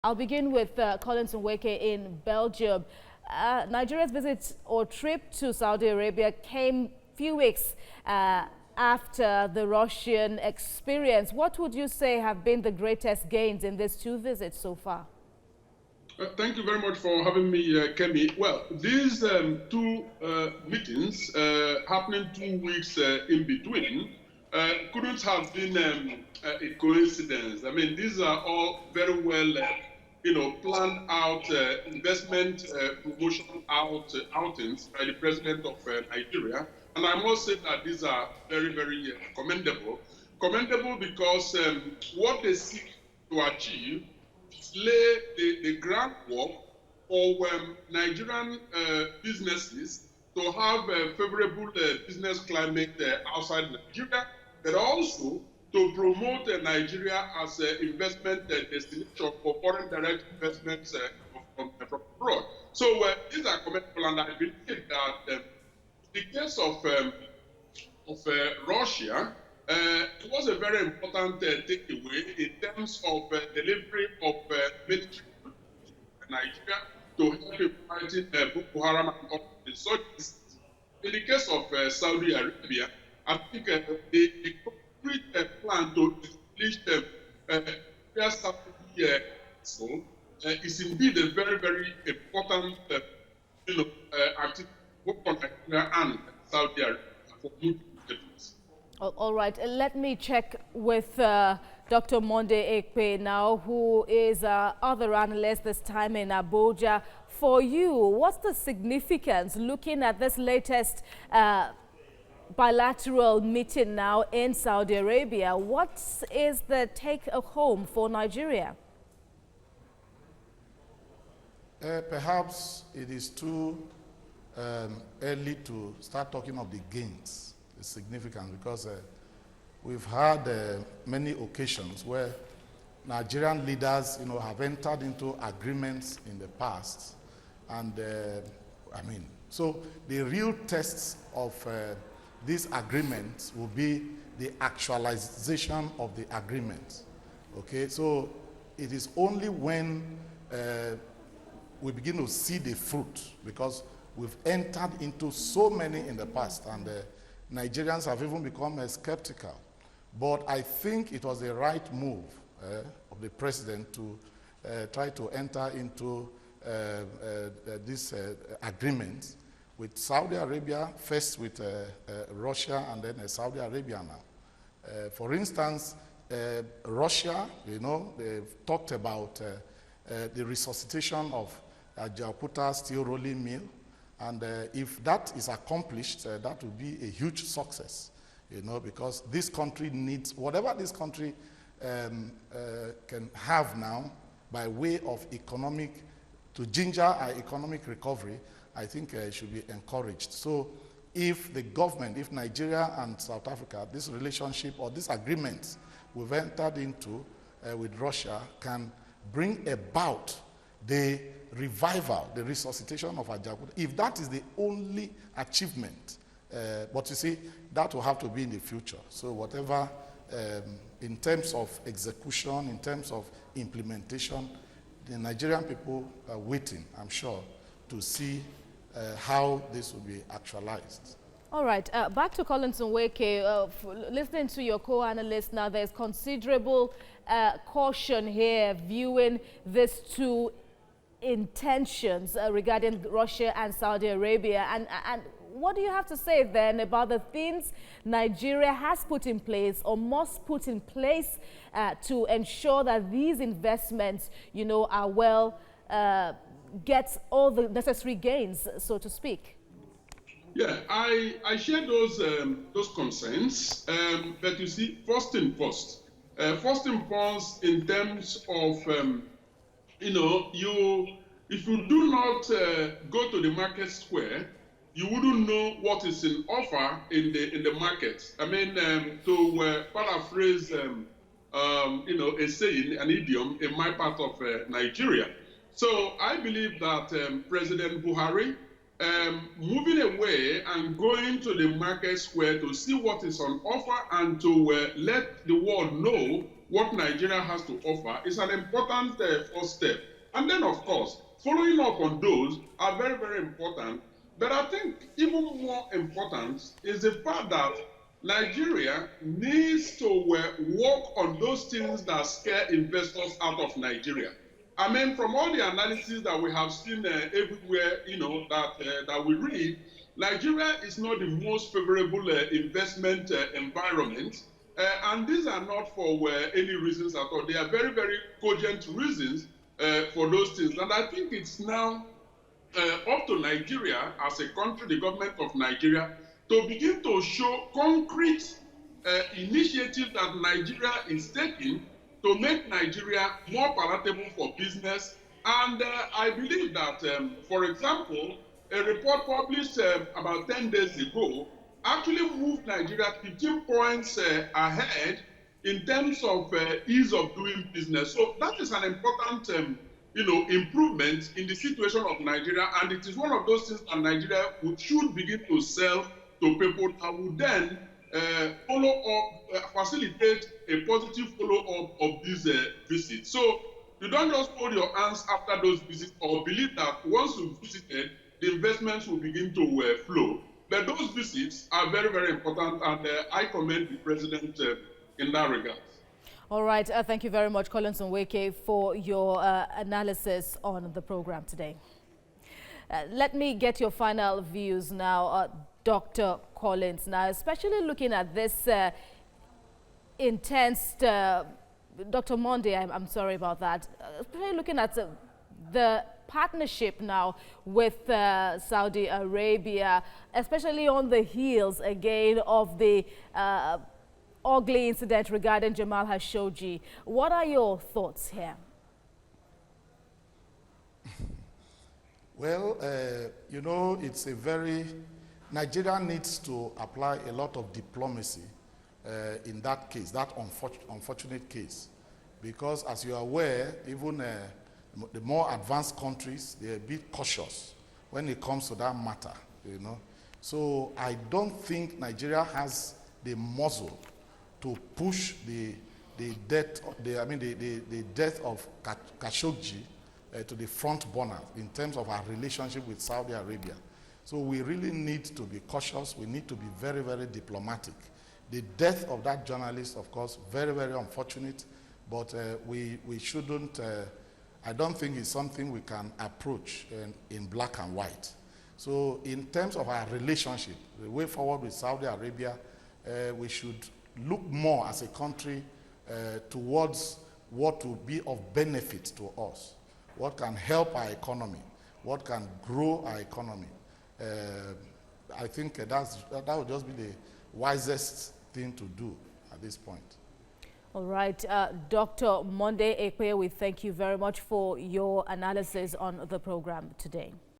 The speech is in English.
I'll begin with Collins Nweke in Belgium. Nigeria's visit or trip to Saudi Arabia came few weeks after the Russian experience. What would you say have been the greatest gains in these two visits so far? Thank you very much for having me, Kemi. Well, these two meetings happening 2 weeks in between couldn't have been a coincidence. I mean, these are all very well planned out investment promotion outings by the president of Nigeria. And I must say that these are very, very commendable. Commendable because what they seek to achieve is lay the groundwork for Nigerian businesses to have a favorable business climate outside Nigeria, but also to promote Nigeria as an investment destination for foreign direct investments from abroad. So these are commendable, and I believe that the case of Russia, it was a very important takeaway in terms of delivery of military in Nigeria to help in fighting Boko Haram and other insurgencies. In the case of Saudi Arabia, I think the concrete plan to establish the Saudi is indeed a very, very important activity both for Nigeria and Saudi Arabia for moving countries. All right, let me check with Dr. Nweke now, who is other analyst this time in Abuja. For you, what's the significance looking at this latest bilateral meeting now in Saudi Arabia? What is the take home for Nigeria? Perhaps it is too early to start talking of the gains, the significance, because we've had many occasions where Nigerian leaders, have entered into agreements in the past, and so the real tests of these agreements will be the actualization of the agreement. Okay, so it is only when we begin to see the fruit, because we've entered into so many in the past, and Nigerians have even become skeptical. But I think it was the right move of the president to try to enter into this agreement with Saudi Arabia, first with Russia, and then Saudi Arabia now. For instance, Russia, they've talked about the resuscitation of Jakarta steel rolling mill, and if that is accomplished, that will be a huge success, because this country needs whatever this country can have now by way of economic, to ginger our economic recovery. I think it should be encouraged. So if the government, if Nigeria and South Africa, this relationship or this agreement we've entered into with Russia can bring about the revival, the resuscitation of Jakarta, if that is the only achievement, but you see, that will have to be in the future. So whatever, in terms of execution, in terms of implementation, the Nigerian people are waiting, I'm sure, to see how this will be actualized. All right, back to Collins Nweke. Listening to your co-analyst now, there's considerable caution here viewing these two intentions regarding Russia and Saudi Arabia. And what do you have to say then about the things Nigeria has put in place or must put in place to ensure that these investments, are well, get all the necessary gains, so to speak? Yeah, I share those concerns, but you see, first and foremost, in terms of, if you do not go to the market square, you wouldn't know what is in offer in the market. I mean, to paraphrase, a saying, an idiom in my part of Nigeria. So I believe that President Buhari, moving away and going to the market square to see what is on offer and to let the world know what Nigeria has to offer is an important first step. And then, of course, following up on those are very, very important. But I think even more important is the fact that Nigeria needs to work on those things that scare investors out of Nigeria. I mean, from all the analysis that we have seen everywhere, that we read, Nigeria is not the most favorable investment environment. And these are not for any reasons at all. They are very, very cogent reasons for those things. And I think it's now up to Nigeria as a country, the government of Nigeria, to begin to show concrete initiatives that Nigeria is taking to make Nigeria more palatable for business. And I believe that, for example, a report published about 10 days ago actually moved Nigeria 15 points ahead in terms of ease of doing business. So that is an important improvement in the situation of Nigeria, and it is one of those things that Nigeria should begin to sell to people that would then facilitate a positive follow-up of these visits. So you don't just hold your hands after those visits or believe that once you've visited, the investments will begin to flow. But those visits are very, very important, and I commend the president in that regard. All right. Thank you very much, Collins Nweke, for your analysis on the program today. Let me get your final views now, Dr. Collins. Now, especially looking at this intense, Dr. Monday, I'm sorry about that, especially looking at the partnership now with Saudi Arabia, especially on the heels again of the ugly incident regarding Jamal Khashoggi. What are your thoughts here? Well, it's a very, Nigeria needs to apply a lot of diplomacy in that case, that unfortunate case. Because as you are aware, even the more advanced countries, they're a bit cautious when it comes to that matter, So I don't think Nigeria has the muscle to push the death of Khashoggi to the front burner in terms of our relationship with Saudi Arabia. So we really need to be cautious. We need to be very, very diplomatic. The death of that journalist, of course, very, very unfortunate, but we shouldn't, I don't think it's something we can approach in black and white. So in terms of our relationship, the way forward with Saudi Arabia, we should look more as a country towards what will be of benefit to us, what can help our economy, what can grow our economy. I think that would just be the wisest thing to do at this point. All right, Dr. Monday Ekwe, we thank you very much for your analysis on the program today.